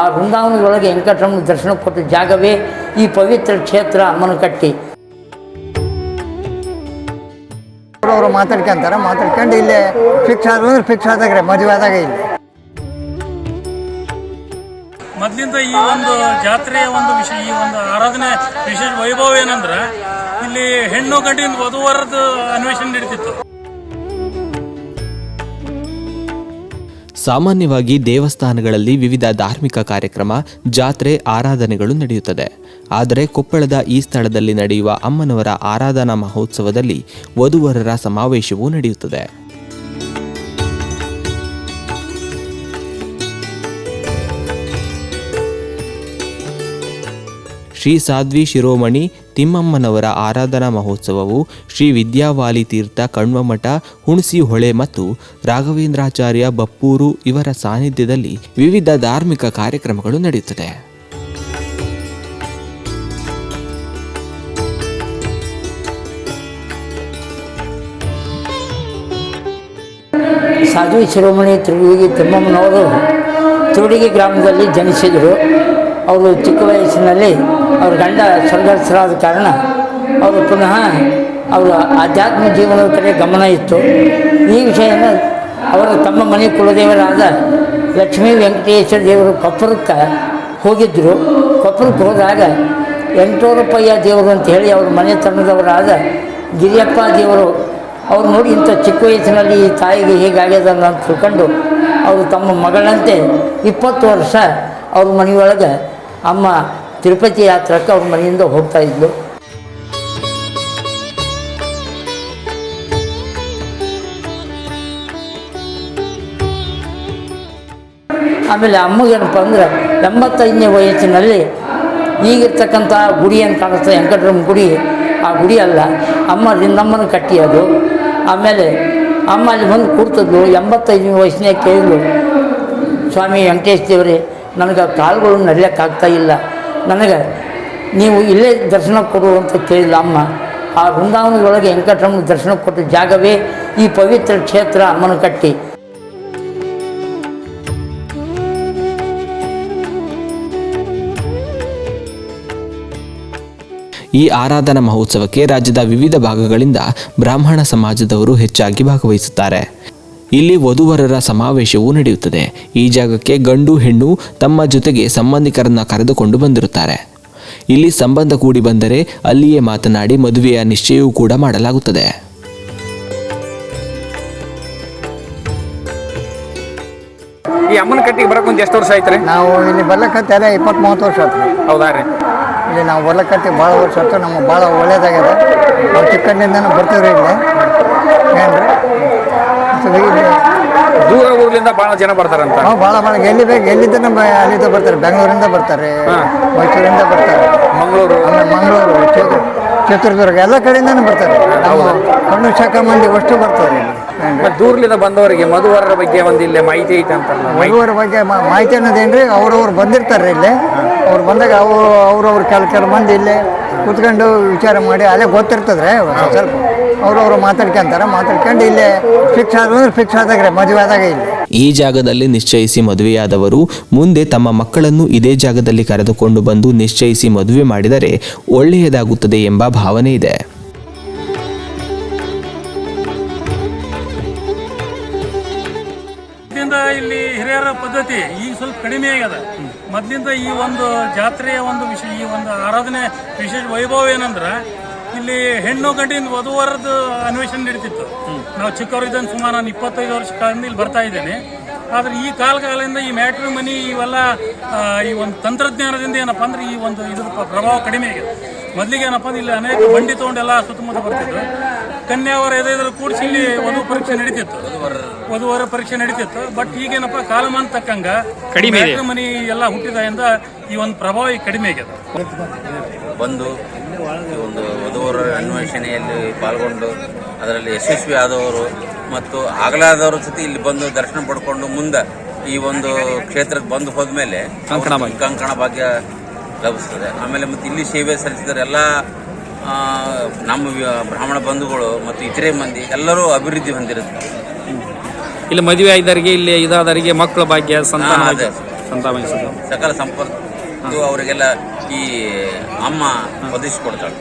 ಆ ವೃಂದಾವನದೊಳಗೆ ವೆಂಕಟರಮಣ ದರ್ಶನ ಕೊಟ್ಟ ಜಾಗವೇ ಈ ಪವಿತ್ರ ಕ್ಷೇತ್ರ ಅಮ್ಮನಕಟ್ಟಿ. ಅವರು ಮಾತಾಡ್ಕೊಂಡು ಇಲ್ಲೇ ಫಿಕ್ಸ್ ಆದ್ರೆ ಫಿಕ್ಸ್ ಆದಾಗ ಮದುವೆ ಆದಾಗ ಇಲ್ಲಿ ಮೊದಲಿಂದ ಈ ಒಂದು ಜಾತ್ರೆಯ ಒಂದು ವಿಷಯ, ಈ ಒಂದು ಆರಾಧನೆ ವಿಶೇಷ ವೈಭವ ಏನಂದ್ರೆ ಇಲ್ಲಿ ಹೆಣ್ಣು ಗಂಡಿನ ವಧುವರದ ಅನ್ವೇಷಣೆ ನಡೀತಿತ್ತು. ಸಾಮಾನ್ಯವಾಗಿ ದೇವಸ್ಥಾನಗಳಲ್ಲಿ ವಿವಿಧ ಧಾರ್ಮಿಕ ಕಾರ್ಯಕ್ರಮ, ಜಾತ್ರೆ, ಆರಾಧನೆಗಳು ನಡೆಯುತ್ತದೆ. ಆದರೆ ಕೊಪ್ಪಳದ ಈ ಸ್ಥಳದಲ್ಲಿ ನಡೆಯುವ ಅಮ್ಮನವರ ಆರಾಧನಾ ಮಹೋತ್ಸವದಲ್ಲಿ ವಧುವರರ ಸಮಾವೇಶವೂ ನಡೆಯುತ್ತದೆ. ಶ್ರೀ ಸಾಧ್ವಿ ಶಿರೋಮಣಿ ತಿಮ್ಮಮ್ಮನವರ ಆರಾಧನಾ ಮಹೋತ್ಸವವು ಶ್ರೀ ವಿದ್ಯಾವಾಲಿ ತೀರ್ಥ ಕಣ್ವಮಠ, ಹುಣಸಿ ಹೊಳೆ ಮತ್ತು ರಾಘವೇಂದ್ರಾಚಾರ್ಯ ಬಪ್ಪೂರು ಇವರ ಸಾನ್ನಿಧ್ಯದಲ್ಲಿ ವಿವಿಧ ಧಾರ್ಮಿಕ ಕಾರ್ಯಕ್ರಮಗಳು ನಡೆಯುತ್ತದೆ. ಸಾಧ್ವಿ ಶಿರೋಮಣಿ ತ್ರಿವೇದಿ ತಿಮ್ಮಮ್ಮನವರು ತೋಡಿಗೆ ಗ್ರಾಮದಲ್ಲಿ ಜನಿಸಿದರು. ಅವರು ಚಿಕ್ಕ ವಯಸ್ಸಿನಲ್ಲಿ ಅವ್ರ ಗಂಡ ಸ್ವರ್ಗಸ್ಥರಾದ ಕಾರಣ ಅವರು ಪುನಃ ಅವರ ಆಧ್ಯಾತ್ಮ ಜೀವನದ ಕಡೆ ಗಮನ ಇತ್ತು. ಈ ವಿಷಯನ ಅವರು ತಮ್ಮ ಮನೆ ಕುಲದೇವರಾದ ಲಕ್ಷ್ಮೀ ವೆಂಕಟೇಶ್ವರ ದೇವರು ಕೊಪ್ಪರಕ್ಕೆ ಹೋಗಿದ್ದರು. ಕೊಪ್ಪರಕ್ಕೆ ಹೋದಾಗ ವೆಂಕಟರಮಣಯ್ಯ ದೇವರು ಅಂತ ಹೇಳಿ ಅವ್ರ ಮನೆತನದವರಾದ ಗಿರಿಯಪ್ಪ ದೇವರು ಅವ್ರು ನೋಡಿ ಇಂಥ ಚಿಕ್ಕ ವಯಸ್ಸಿನಲ್ಲಿ ಈ ತಾಯಿಗೆ ಹೇಗಾಗ್ಯದಲ್ಲ ಅಂತ ತಿಳ್ಕೊಂಡು ಅವರು ತಮ್ಮ ಮಗಳಂತೆ 20 ವರ್ಷ ಅವ್ರ ಮನೆಯೊಳಗೆ ಅಮ್ಮ ತಿರುಪತಿ ಯಾತ್ರಕ್ಕೆ ಅವ್ರ ಮನೆಯಿಂದ ಹೋಗ್ತಾಯಿದ್ಲು. ಆಮೇಲೆ ಅಮ್ಮಗೇನಪ್ಪ ಅಂದ್ರೆ 85ನೇ ವಯಸ್ಸಿನಲ್ಲಿ ಈಗಿರ್ತಕ್ಕಂಥ ಗುಡಿ ಅಂತ ಕಾಣಿಸ್ತದೆ, ವೆಂಕಟರಮಣ ಗುಡಿ. ಆ ಗುಡಿ ಅಲ್ಲ, ಅಮ್ಮ ನಮ್ಮನ್ನು ಕಟ್ಟಿ ಅದು. ಆಮೇಲೆ ಅಮ್ಮ ಅಲ್ಲಿ ಬಂದು ಕೂಡ್ತಿದ್ಲು. 85ನೇ ವಯಸ್ಸಿನಾಗ ಕೇಳಿದ್ಲು, ಸ್ವಾಮಿ ವೆಂಕಟೇಶ್ ದೇವರೇ, ನನಗೆ ಕಾಲುಗಳು ನಡಿಯೋಕ್ಕಾಗ್ತಾಯಿಲ್ಲ, ನನಗೆ ನೀವು ಇಲ್ಲೇ ದರ್ಶನ ಕೊಡು ಅಂತ ಕೇಳಿಲ್ಲ ಅಮ್ಮ. ಆ ವೃಂದಾವನದೊಳಗೆ ವೆಂಕಟರಮಣ ದರ್ಶನ ಕೊಟ್ಟ ಜಾಗವೇ ಈ ಪವಿತ್ರ ಕ್ಷೇತ್ರ ಅಮ್ಮನಕಟ್ಟಿ. ಈ ಆರಾಧನಾ ಮಹೋತ್ಸವಕ್ಕೆ ರಾಜ್ಯದ ವಿವಿಧ ಭಾಗಗಳಿಂದ ಬ್ರಾಹ್ಮಣ ಸಮಾಜದವರು ಹೆಚ್ಚಾಗಿ ಭಾಗವಹಿಸುತ್ತಾರೆ. ಇಲ್ಲಿ ವಧುವರರ ಸಮಾವೇಶವೂ ನಡೆಯುತ್ತದೆ. ಈ ಜಾಗಕ್ಕೆ ಗಂಡು ಹೆಣ್ಣು ತಮ್ಮ ಜೊತೆಗೆ ಸಂಬಂಧಿಕರನ್ನ ಕರೆದುಕೊಂಡು ಬಂದಿರುತ್ತಾರೆ. ಇಲ್ಲಿ ಸಂಬಂಧ ಕೂಡಿ ಬಂದರೆ ಅಲ್ಲಿಯೇ ಮಾತನಾಡಿ ಮದುವೆಯ ನಿಶ್ಚಯವೂ ಕೂಡ ಮಾಡಲಾಗುತ್ತದೆ. ಈ ಅಮ್ಮನಕಟ್ಟಿಗೆ ಬರಕ್ಕೆ ಒಂದು ಎಷ್ಟು ವರ್ಷ ಆಯ್ತು ರೀ? ನಾವು ಇಲ್ಲಿ ಬರ್ಲಕ್ಕಂತೆಲ್ಲ 20-30 ವರ್ಷ ಆಯ್ತು. ಹೌದಾ ರೀ? ಇಲ್ಲಿ ನಾವು ಬರ್ಲಕ್ಕಂತ ಭಾಳ ವರ್ಷ ಆಯ್ತು. ನಮಗೆ ಭಾಳ ಒಳ್ಳೇದಾಗ್ಯದ. ನಾವು ಚಿಕ್ಕಂದಿನಿಂದನೂ ಬರ್ತೀವಿ ರೀ ಇಲ್ಲಿ. ಏನ್ರಿ ದೂರ ಊರಿಂದ ಭಾಳ ಜನ ಬರ್ತಾರಂತ. ನಾವು ಭಾಳ ಎಲ್ಲಿ ಬೇಕು ಎಲ್ಲಿದ್ದ ನಮ್ಮ ಅಲ್ಲಿಂದ ಬರ್ತಾರೆ. ಬೆಂಗಳೂರಿಂದ ಬರ್ತಾರೆ, ಮೈಸೂರಿಂದ ಬರ್ತಾರೆ, ಮಂಗಳೂರು, ಆಮೇಲೆ ಮಂಗಳೂರು, ಚಿತ್ರದುರ್ಗ ಎಲ್ಲ ಕಡೆಯಿಂದನೂ ಬರ್ತಾರೆ. ನಾವು ಕಣ್ಣು ಶಾಖ ಮಂದಿ ಅಷ್ಟು ಬರ್ತಾರೆ. ದೂರದಿಂದ ಬಂದವರಿಗೆ ಮಧುವರರ ಬಗ್ಗೆ ಒಂದು ಇಲ್ಲೇ ಮಾಹಿತಿ ಐತೆ ಅಂತಲ್ಲ? ಮಧುವರ ಬಗ್ಗೆ ಮಾಹಿತಿ ಅನ್ನೋದೇನ್ರಿ, ಅವ್ರವ್ರು ಬಂದಿರ್ತಾರೆ ಇಲ್ಲೇ. ಅವ್ರು ಬಂದಾಗ ಅವ್ರವ್ರು ಕೆಲವು ಮಂದಿ ಇಲ್ಲೇ ಕೂತ್ಕೊಂಡು ವಿಚಾರ ಮಾಡಿ ಅಲ್ಲೇ ಗೊತ್ತಿರ್ತದ್ರೆ ಸ್ವಲ್ಪ ಅವ್ರವ್ರು ಮಾತಾಡ್ಕೊಂಡು ಇಲ್ಲೇ ಫಿಕ್ಸ್ ಆದ್ರೆ ಫಿಕ್ಸ್ ಆದಾಗ ಮದುವೆ ಆದಾಗ ಇಲ್ಲಿ. ಈ ಜಾಗದಲ್ಲಿ ನಿಶ್ಚಯಿಸಿ ಮದುವೆಯಾದವರು ಮುಂದೆ ತಮ್ಮ ಮಕ್ಕಳನ್ನು ಇದೇ ಜಾಗದಲ್ಲಿ ಕರೆದುಕೊಂಡು ಬಂದು ನಿಶ್ಚಯಿಸಿ ಮದುವೆ ಮಾಡಿದರೆ ಒಳ್ಳೆಯದಾಗುತ್ತದೆ ಎಂಬ ಭಾವನೆ ಇದೆ. ಇಲ್ಲಿ ಹಿರಿಯರ ಪದ್ಧತಿ ಈಗ ಸ್ವಲ್ಪ ಕಡಿಮೆ ಆಗ್ಯದ. ಮೊದಲಿಂದ ಈ ಒಂದು ಜಾತ್ರೆಯ ಒಂದು ವಿಷಯ, ಈ ಒಂದು ಆರಾಧನೆ ವಿಶೇಷ ವೈಭವ ಏನಂದ್ರೆ ಇಲ್ಲಿ ಹೆಣ್ಣು ಗಂಡಿನ ವಧುವರದ ಅನ್ವೇಷಣೆ ನಡೀತಿತ್ತು. ನಾವು ಚಿಕ್ಕವರಿದ್ದಂಗೆ ಸುಮಾರು ನಾನು 25 ವರ್ಷ ಕಾಲದಿಂದ ಇಲ್ಲಿ ಬರ್ತಾ ಇದ್ದೇನೆ. ಆದರೆ ಈ ಕಾಲದಿಂದ ಈ ಮ್ಯಾಟ್ರಿಮನಿ ಇವೆಲ್ಲ ಈ ಒಂದು ತಂತ್ರಜ್ಞಾನದಿಂದ ಏನಪ್ಪ ಅಂದ್ರೆ ಈ ಒಂದು ಇದ್ರ ಪ್ರಭಾವ ಕಡಿಮೆ ಆಗಿದೆ. ಮೊದಲಿಗೆ ಏನಪ್ಪ ಅಂದ್ರೆ ಇಲ್ಲಿ ಅನೇಕ ಬಂಡಿ ತೊಗೊಂಡೆಲ್ಲ ಸುತ್ತಮುತ್ತ ಬರ್ತಿದ್ರು. ಕನ್ಯಾವರ ಎದುರು ಕೂಡಿಸಿ ಇಲ್ಲಿ ವಧುವರ ಪರೀಕ್ಷೆ ನಡೀತಿತ್ತು. ಬಟ್ ಈಗೇನಪ್ಪ ಕಾಲಮಾನ ತಕ್ಕಂಗ ಕಡಿಮೆ ಮನಿ ಎಲ್ಲ ಹುಟ್ಟಿದಾಗಿಂದ ಈ ಒಂದು ಪ್ರಭಾವ ಈಗ ಕಡಿಮೆ ಆಗಿದೆ. ಬಂದು ಒಂದು ವಧುವರ ಅನ್ವೇಷಣೆಯಲ್ಲಿ ಪಾಲ್ಗೊಂಡು ಅದರಲ್ಲಿ ಯಶಸ್ವಿ ಆದವರು ಮತ್ತು ಆಗಲಾದವರು ಸತಿ ಇಲ್ಲಿ ಬಂದು ದರ್ಶನ ಪಡ್ಕೊಂಡು ಮುಂದೆ ಈ ಒಂದು ಕ್ಷೇತ್ರಕ್ಕೆ ಬಂದು ಹೋದ್ಮೇಲೆ ಕಂಕಣ ಭಾಗ್ಯ ಲಭಿಸ್ತದೆ. ಆಮೇಲೆ ಮತ್ತು ಇಲ್ಲಿ ಸೇವೆ ಸಲ್ಲಿಸಿದರೆಲ್ಲ ನಮ್ಮ ಬ್ರಾಹ್ಮಣ ಬಂಧುಗಳು ಮತ್ತು ಇತರೆ ಮಂದಿ ಎಲ್ಲರೂ ಅಭಿವೃದ್ಧಿ ಹೊಂದಿರುತ್ತೆ. ಇಲ್ಲಿ ಮದುವೆ ಆದವರಿಗೆ, ಇಲ್ಲಿ ಇದಾದವರಿಗೆ ಮಕ್ಕಳ ಭಾಗ್ಯ, ಸಂತಾನ ಸಂತಾಪ ಸಕಲ ಸಂಪತ್ತು ಅವರಿಗೆಲ್ಲ ಈ ಅಮ್ಮ ಒದಗಿಸಿಕೊಡ್ತಾಳೆ.